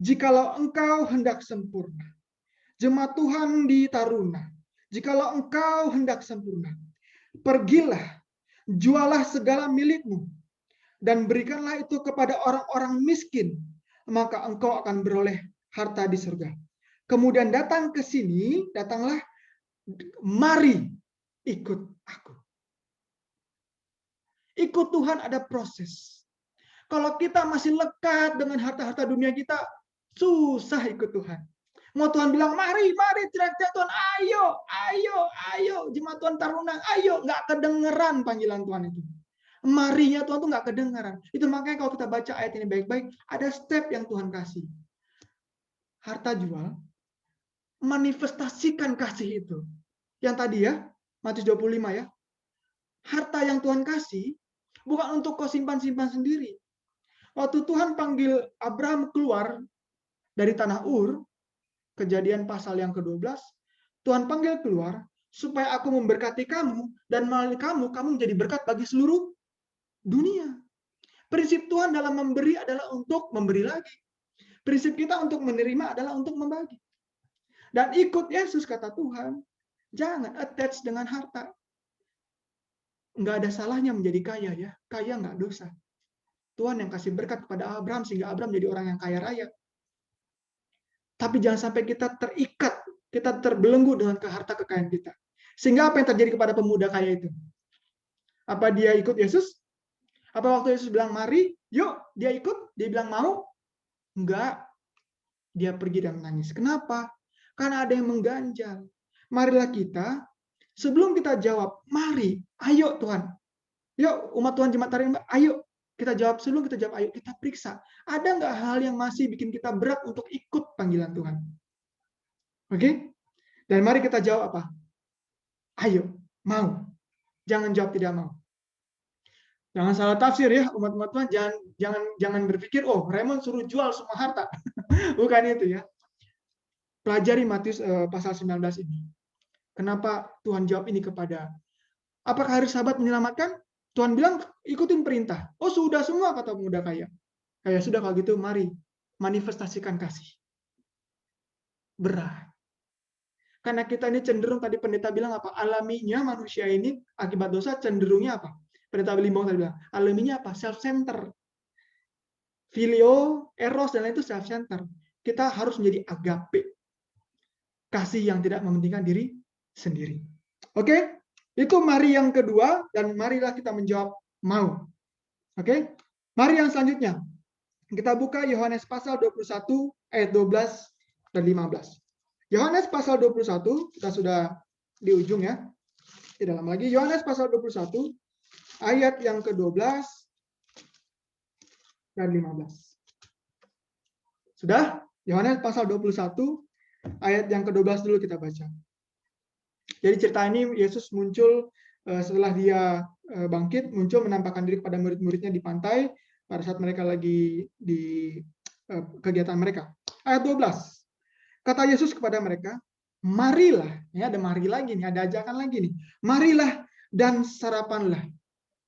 jikalau engkau hendak sempurna, jemaat Tuhan di Taruna, jikalau engkau hendak sempurna, pergilah, jualah segala milikmu, dan berikanlah itu kepada orang-orang miskin, maka engkau akan beroleh harta di surga. Kemudian datang ke sini, datanglah, mari ikut aku. Ikut Tuhan ada proses. Kalau kita masih lekat dengan harta-harta dunia kita, susah ikut Tuhan. Mau Tuhan bilang, mari, teriak-teriak Tuhan, ayo, jemaat Tuhan Taruna, ayo, nggak kedengeran panggilan Tuhan itu. Marinya Tuhan tuh nggak kedengeran. Itu makanya kalau kita baca ayat ini baik-baik, ada step yang Tuhan kasih. Harta jual, manifestasikan kasih itu. Yang tadi ya, Matius 25 ya. Harta yang Tuhan kasih, bukan untuk kau simpan-simpan sendiri. Waktu Tuhan panggil Abraham keluar dari tanah Ur, Kejadian pasal yang ke-12, Tuhan panggil keluar supaya aku memberkati kamu, dan melalui kamu menjadi berkat bagi seluruh dunia. Prinsip Tuhan dalam memberi adalah untuk memberi lagi. Prinsip kita untuk menerima adalah untuk membagi. Dan ikut Yesus, kata Tuhan, jangan attach dengan harta. Nggak ada salahnya menjadi kaya ya. Kaya nggak dosa. Tuhan yang kasih berkat kepada Abraham sehingga Abraham jadi orang yang kaya raya. Tapi jangan sampai kita terikat, kita terbelenggu dengan harta kekayaan kita. Sehingga apa yang terjadi kepada pemuda kaya itu? Apa dia ikut Yesus? Apa waktu Yesus bilang mari, yuk, dia ikut? Dia bilang mau? Enggak. Dia pergi dan menangis. Kenapa? Karena ada yang mengganjal. Marilah kita, sebelum kita jawab, mari, ayo Tuhan. Yuk, umat Tuhan jemaat Taruna, ayo. Kita jawab, sebelum kita jawab, ayo kita periksa. Ada nggak hal yang masih bikin kita berat untuk ikut panggilan Tuhan? Oke? Dan mari kita jawab apa? Ayo, mau. Jangan jawab tidak mau. Jangan salah tafsir ya, umat-umat Tuhan. Jangan berpikir, oh Raymond suruh jual semua harta. Bukan itu ya. Pelajari Matius pasal 19 ini. Kenapa Tuhan jawab ini kepada? Apakah hari Sabat menyelamatkan? Tuhan bilang, ikutin perintah. Oh sudah semua, kata pemuda kaya. Kayak sudah kalau gitu, mari manifestasikan kasih. Berat. Karena kita ini cenderung, tadi pendeta bilang apa? Alaminya manusia ini akibat dosa cenderungnya apa? Pendeta Limbong tadi bilang, alaminya apa? Self-center. Filio, eros, dan lain itu self-center. Kita harus menjadi agape. kasih yang tidak mementingkan diri sendiri. Oke? Itu mari yang kedua, dan marilah kita menjawab mau. Oke? Mari yang selanjutnya. Kita buka Yohanes pasal 21 ayat 12 dan 15. Yohanes pasal 21, kita sudah di ujung ya. Tidak lama lagi. Yohanes pasal 21 ayat yang ke-12 dan 15. Sudah? Yohanes pasal 21 ayat yang ke-12 dulu kita baca. Jadi cerita ini Yesus muncul setelah dia bangkit, muncul menampakkan diri kepada murid-muridnya di pantai pada saat mereka lagi di kegiatan mereka. Ayat 12. Kata Yesus kepada mereka, marilah, ya ada mari lagi nih, ada ajakan lagi nih. Marilah dan sarapanlah.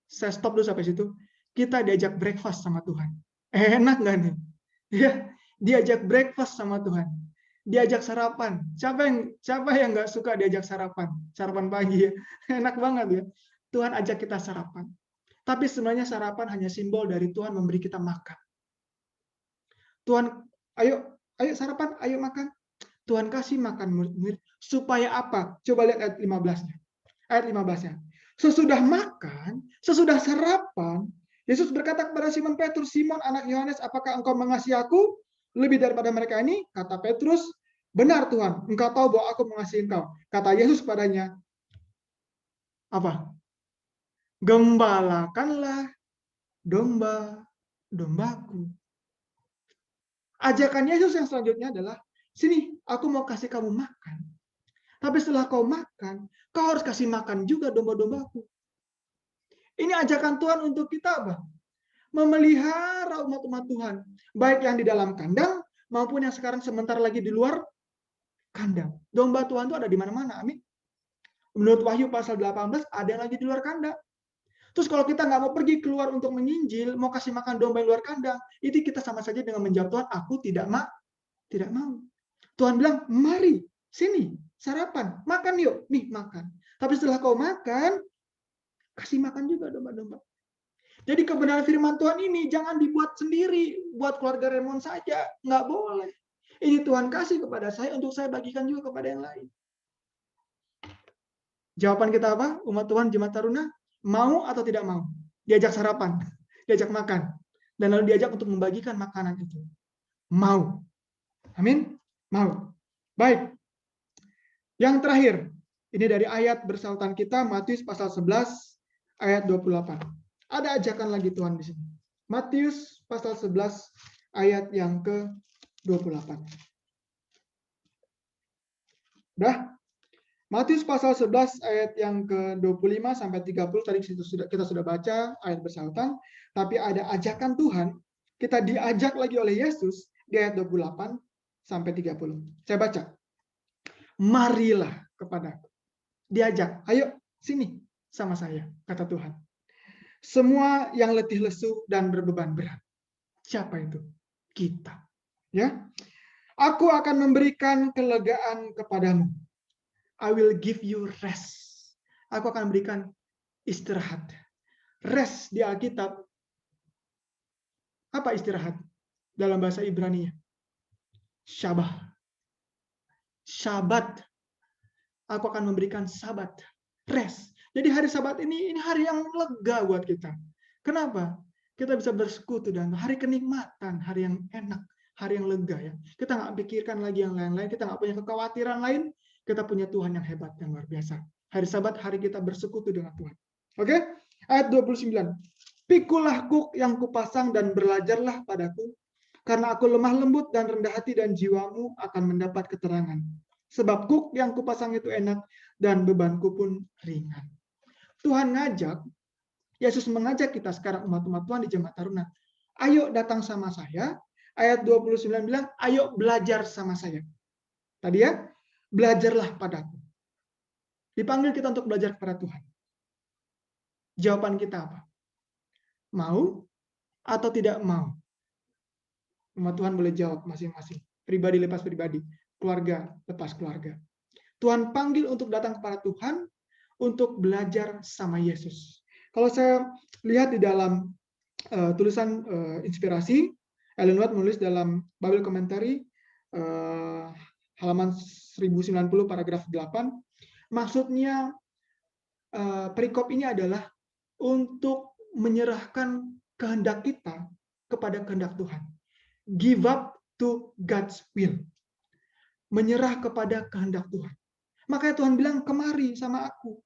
Saya stop dulu sampai situ. Kita diajak breakfast sama Tuhan. Enak nggak nih? Ya, diajak breakfast sama Tuhan. Diajak sarapan. Siapa yang nggak suka diajak sarapan? Sarapan pagi ya. Enak banget ya. Tuhan ajak kita sarapan. Tapi sebenarnya sarapan hanya simbol dari Tuhan memberi kita makan. Tuhan, ayo sarapan, ayo makan. Tuhan kasih makan murid-murid supaya apa? Coba lihat ayat 15-nya. Ayat 15-nya. Sesudah makan, sesudah sarapan, Yesus berkata kepada Simon Petrus, Simon anak Yohanes, apakah engkau mengasihi aku lebih daripada mereka ini? Kata Petrus, benar Tuhan, engkau tahu bahwa aku mengasihi engkau. Kata Yesus padanya, apa? Gembalakanlah domba-dombaku. Ajakan Yesus yang selanjutnya adalah, sini, aku mau kasih kamu makan. Tapi setelah kau makan, kau harus kasih makan juga domba-dombaku. Ini ajakan Tuhan untuk kita, apa? Memelihara umat-umat Tuhan. Baik yang di dalam kandang, maupun yang sekarang sebentar lagi di luar kandang. Domba Tuhan itu ada di mana-mana, amin. Menurut Wahyu pasal 18, ada yang lagi di luar kandang. Terus kalau kita nggak mau pergi keluar untuk menginjil, mau kasih makan domba yang luar kandang, itu kita sama saja dengan menjawab Tuhan, aku tidak mau. Tuhan bilang, mari, sini, sarapan, makan yuk, nih makan. Tapi setelah kau makan, kasih makan juga domba-domba. Jadi kebenaran firman Tuhan ini jangan dibuat sendiri, buat keluarga Remon saja, nggak boleh. Ini Tuhan kasih kepada saya untuk saya bagikan juga kepada yang lain. Jawaban kita apa? Umat Tuhan Jemaat Taruna, mau atau tidak mau? Diajak sarapan, diajak makan, dan lalu diajak untuk membagikan makanan itu. Mau. Amin? Mau. Baik. Yang terakhir, ini dari ayat bersautan kita, Matius pasal 11, ayat 28. Ada ajakan lagi Tuhan di sini. Matius pasal 11, ayat yang ke-28. Udah? Matius pasal 11 ayat yang ke-25 sampai 30 tadi kita sudah baca ayat bersautan, tapi ada ajakan Tuhan, kita diajak lagi oleh Yesus di ayat 28 sampai 30. Saya baca. Marilah kepadaku. Diajak, ayo sini sama saya, kata Tuhan. Semua yang letih lesu dan berbeban berat. Siapa itu? Kita. Ya. Aku akan memberikan kelegaan kepadamu. I will give you rest. Aku akan berikan istirahat. Rest di Alkitab. Apa istirahat? Dalam bahasa Ibrani-nya. Syabah. Syabat. Aku akan memberikan sabat. Rest. Jadi hari Sabat ini hari yang lega buat kita. Kenapa? Kita bisa bersekutu dan hari kenikmatan, hari yang enak, hari yang lega ya. Kita nggak pikirkan lagi yang lain-lain, kita nggak punya kekhawatiran lain. Kita punya Tuhan yang hebat, yang luar biasa. Hari Sabat, hari kita bersekutu dengan Tuhan. Oke? Ayat 29. Pikulah kuk yang kupasang dan belajarlah padaku, karena aku lemah lembut dan rendah hati dan jiwamu akan mendapat keterangan. Sebab kuk yang kupasang itu enak dan bebanku pun ringan. Tuhan ngajak, Yesus mengajak kita sekarang umat-umat Tuhan di Jemaat Taruna. Ayo datang sama saya. Ayat 29 bilang, ayo belajar sama saya. Tadi ya, belajarlah padaku. Dipanggil kita untuk belajar kepada Tuhan. Jawaban kita apa? Mau atau tidak mau? Umat Tuhan boleh jawab masing-masing. Pribadi lepas pribadi. Keluarga lepas keluarga. Tuhan panggil untuk datang kepada Tuhan untuk belajar sama Yesus. Kalau saya lihat di dalam tulisan inspirasi, Ellen White menulis dalam Bible Commentary, halaman 1090 paragraf 8. Maksudnya perikop ini adalah untuk menyerahkan kehendak kita kepada kehendak Tuhan. Give up to God's will. Menyerah kepada kehendak Tuhan. Makanya Tuhan bilang, kemari sama aku.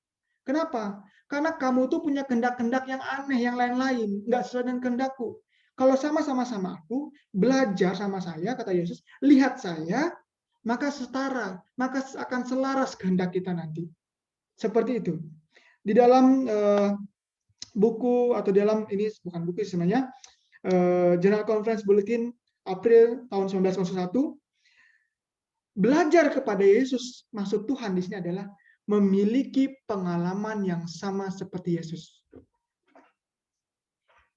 Kenapa? Karena kamu tuh punya kehendak-kehendak yang aneh, yang lain-lain. Nggak sesuai dengan kehendakku. Kalau sama-sama aku, belajar sama saya, kata Yesus, lihat saya, maka setara, maka akan selaras kehendak kita nanti. Seperti itu. Di dalam buku, atau dalam, ini bukan buku sebenarnya, General Conference Bulletin April tahun 1901, belajar kepada Yesus, maksud Tuhan di sini adalah memiliki pengalaman yang sama seperti Yesus.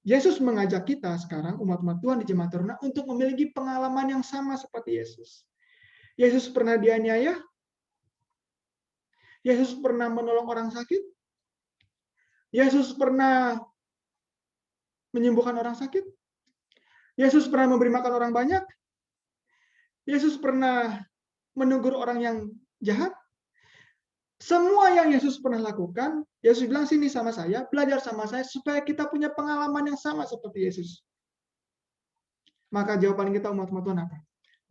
Yesus mengajak kita sekarang, umat-umat Tuhan di Jemaat Taruna, untuk memiliki pengalaman yang sama seperti Yesus. Yesus pernah dianiaya? Yesus pernah menolong orang sakit? Yesus pernah menyembuhkan orang sakit? Yesus pernah memberi makan orang banyak? Yesus pernah menegur orang yang jahat? Semua yang Yesus pernah lakukan, Yesus bilang, sini sama saya, belajar sama saya, supaya kita punya pengalaman yang sama seperti Yesus. Maka jawaban kita umat-umat Tuhan apa?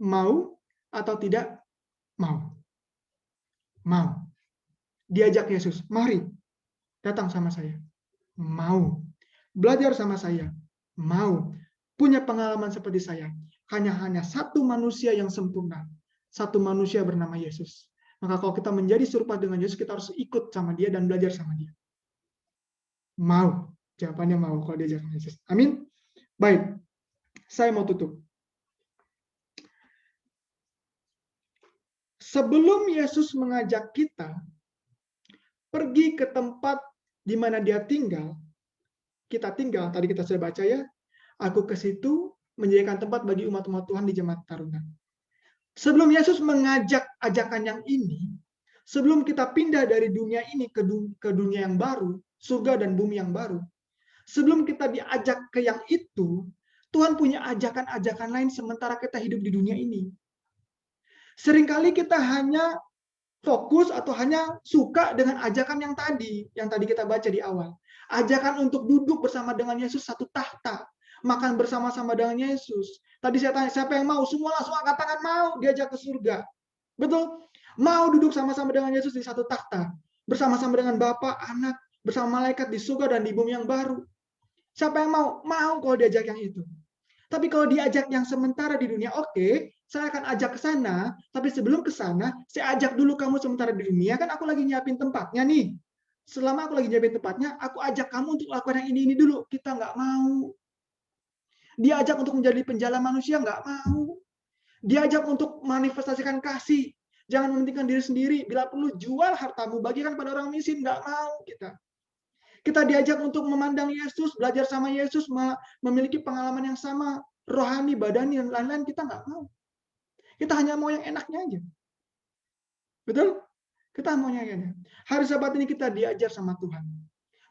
Mau atau tidak mau? Mau. Diajak Yesus, mari, datang sama saya. Mau. Belajar sama saya. Mau. Punya pengalaman seperti saya. Hanya satu manusia yang sempurna. Satu manusia bernama Yesus. Maka kalau kita menjadi serupa dengan Yesus, kita harus ikut sama dia dan belajar sama dia. Mau. Jawabannya mau kalau diajak sama Yesus. Amin. Baik. Saya mau tutup. Sebelum Yesus mengajak kita pergi ke tempat di mana dia tinggal, kita tinggal, tadi kita sudah baca ya, aku ke situ menjadikan tempat bagi umat-umat Tuhan di Jemaat Taruna. Sebelum Yesus mengajak ajakan yang ini, sebelum kita pindah dari dunia ini ke dunia yang baru, surga dan bumi yang baru, sebelum kita diajak ke yang itu, Tuhan punya ajakan-ajakan lain sementara kita hidup di dunia ini. Seringkali kita hanya fokus atau hanya suka dengan ajakan yang tadi kita baca di awal. Ajakan untuk duduk bersama dengan Yesus satu tahta, makan bersama-sama dengan Yesus. Tadi saya tanya, siapa yang mau? Semua langsung angkat tangan, mau diajak ke surga. Betul? Mau duduk sama-sama dengan Yesus di satu tahta, bersama-sama dengan Bapa, Anak, bersama malaikat di surga dan di bumi yang baru. Siapa yang mau? Mau kalau diajak yang itu. Tapi kalau diajak yang sementara di dunia, oke, saya akan ajak ke sana, tapi sebelum ke sana, saya ajak dulu kamu sementara di dunia, kan aku lagi nyiapin tempatnya nih. Selama aku lagi nyiapin tempatnya, aku ajak kamu untuk lakukan yang ini dulu. Kita nggak mau. Diajak untuk menjadi penjala manusia, nggak mau. Diajak untuk manifestasikan kasih. Jangan mementingkan diri sendiri. Bila perlu, jual hartamu, bagikan pada orang miskin, nggak mau kita. Kita diajak untuk memandang Yesus, belajar sama Yesus, memiliki pengalaman yang sama, rohani, badani, dan lain-lain, kita nggak mau. Kita hanya mau yang enaknya aja. Betul? Kita maunya yang enak. Hari Sabat ini kita diajar sama Tuhan.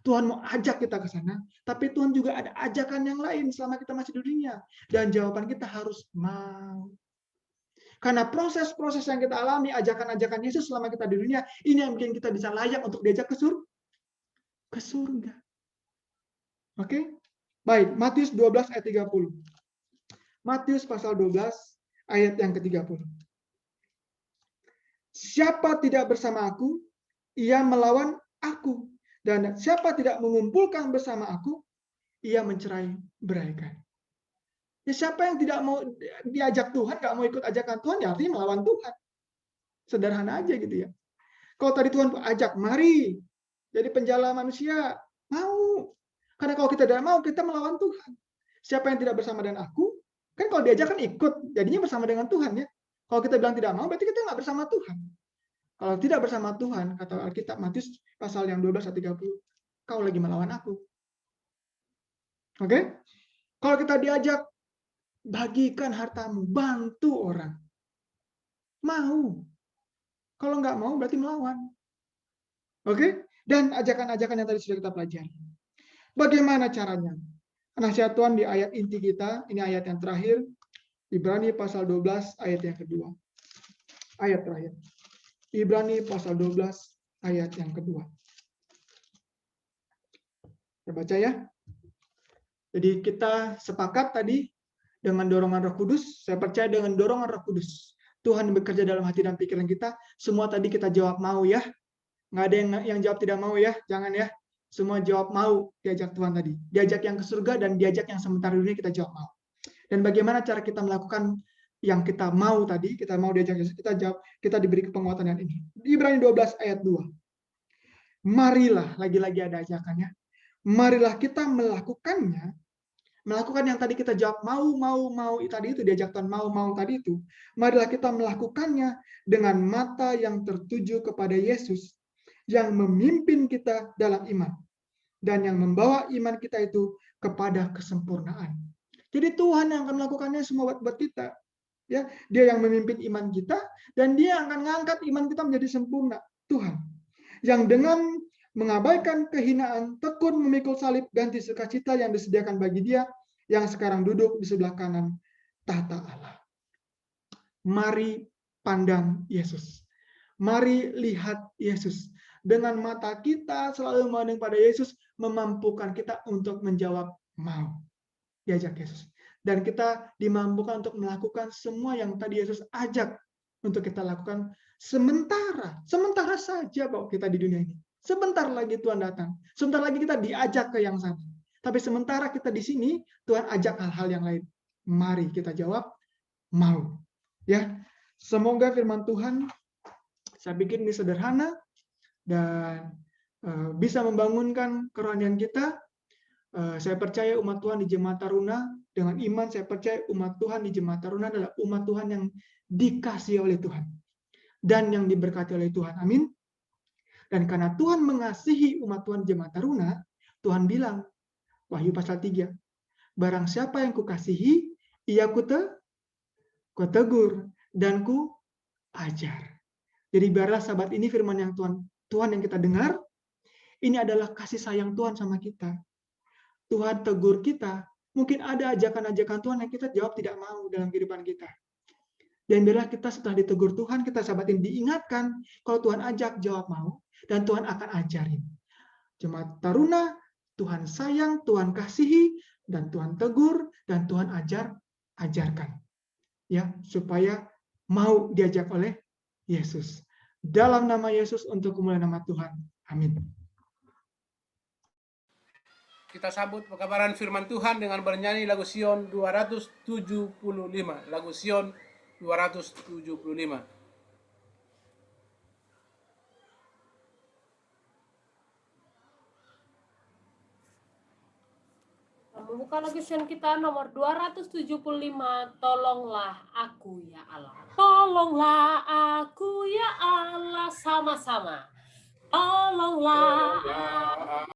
Tuhan mau ajak kita ke sana, tapi Tuhan juga ada ajakan yang lain selama kita masih di dunia. Dan jawaban kita harus mau. Karena proses-proses yang kita alami, ajakan-ajakan Yesus selama kita di dunia, ini yang bikin kita bisa layak untuk diajak ke surga. Oke? Baik, Matius 12 ayat 30. Matius pasal 12 ayat yang ke-30. Siapa tidak bersama aku, ia melawan aku. Dan siapa tidak mengumpulkan bersama aku, ia mencerai-beraikan. Ya, siapa yang tidak mau diajak Tuhan, nggak mau ikut ajakan Tuhan, ya artinya melawan Tuhan. Sederhana aja gitu ya. Kalau tadi Tuhan ajak, mari jadi penjala manusia, mau. Karena kalau kita tidak mau, kita melawan Tuhan. Siapa yang tidak bersama dengan aku, kan kalau diajak kan ikut, jadinya bersama dengan Tuhan ya. Kalau kita bilang tidak mau, berarti kita nggak bersama Tuhan. Kalau tidak bersama Tuhan, kata Alkitab Matius pasal yang 12 ayat 30, kau lagi melawan aku. Oke? Kalau kita diajak, bagikan hartamu, bantu orang. Mau. Kalau nggak mau, berarti melawan. Oke? Dan ajakan-ajakan yang tadi sudah kita pelajari. Bagaimana caranya? Nasihat Tuhan di ayat inti kita, ini ayat yang terakhir, Ibrani pasal 12 ayat yang kedua. ayat terakhir. Ibrani pasal 12 ayat yang kedua. Saya baca ya. Jadi kita sepakat tadi dengan dorongan Roh Kudus. Saya percaya dengan dorongan Roh Kudus, Tuhan bekerja dalam hati dan pikiran kita. Semua tadi kita jawab mau ya. Nggak ada yang jawab tidak mau ya. Jangan ya. Semua jawab mau diajak Tuhan tadi. Diajak yang ke surga dan diajak yang sementara dunia kita jawab mau. Dan bagaimana cara kita melakukan yang kita mau tadi, kita mau diajak Yesus, kita jawab, kita diberi penguatan yang ini. Di Ibrani 12 ayat 2. Marilah, lagi-lagi ada ajakannya. Marilah kita melakukannya, melakukan yang tadi kita jawab mau tadi itu, diajak Tuhan mau tadi itu. Marilah kita melakukannya dengan mata yang tertuju kepada Yesus yang memimpin kita dalam iman dan yang membawa iman kita itu kepada kesempurnaan. Jadi Tuhan yang akan melakukannya semua buat kita. Ya, Dia yang memimpin iman kita dan Dia akan mengangkat iman kita menjadi sempurna. Tuhan yang dengan mengabaikan kehinaan tekun memikul salib ganti sukacita yang disediakan bagi Dia yang sekarang duduk di sebelah kanan tahta Allah. Mari pandang Yesus. Mari lihat Yesus. Dengan mata kita selalu memandang pada Yesus, memampukan kita untuk menjawab mau. Diajak Yesus. Dan kita dimampukan untuk melakukan semua yang tadi Yesus ajak untuk kita lakukan sementara saja kok kita di dunia ini. Sebentar lagi Tuhan datang. Sebentar lagi kita diajak ke yang sana. Tapi sementara kita di sini, Tuhan ajak hal-hal yang lain. Mari kita jawab, mau. Ya, semoga firman Tuhan, saya pikir ini sederhana dan bisa membangunkan kerohanian kita. Saya percaya umat Tuhan di Jemaat Taruna, dengan iman saya percaya umat Tuhan di Jemaat Taruna adalah umat Tuhan yang dikasihi oleh Tuhan dan yang diberkati oleh Tuhan. Amin. Dan karena Tuhan mengasihi umat Tuhan di Jemaat Taruna, Tuhan bilang, Wahyu pasal 3, barang siapa yang kukasihi, ia kutegur dan ku ajar. Jadi biarlah sahabat ini firman yang Tuhan yang kita dengar, ini adalah kasih sayang Tuhan sama kita. Tuhan tegur kita, mungkin ada ajakan-ajakan Tuhan yang kita jawab tidak mau dalam kehidupan kita. Dan biarlah kita setelah ditegur Tuhan, kita sahabat ini diingatkan, kalau Tuhan ajak, jawab mau, dan Tuhan akan ajarin. Jemaat Taruna, Tuhan sayang, Tuhan kasihi, dan Tuhan tegur, dan Tuhan ajarkan. Ya, supaya mau diajak oleh Yesus. Dalam nama Yesus untuk kemuliaan nama Tuhan. Amin. Kita sambut pekabaran firman Tuhan dengan bernyanyi lagu Sion 275. Lagu Sion 275. Membuka lagu Sion kita nomor 275. Tolonglah aku ya Allah. Tolonglah aku ya Allah, sama-sama. Tolonglah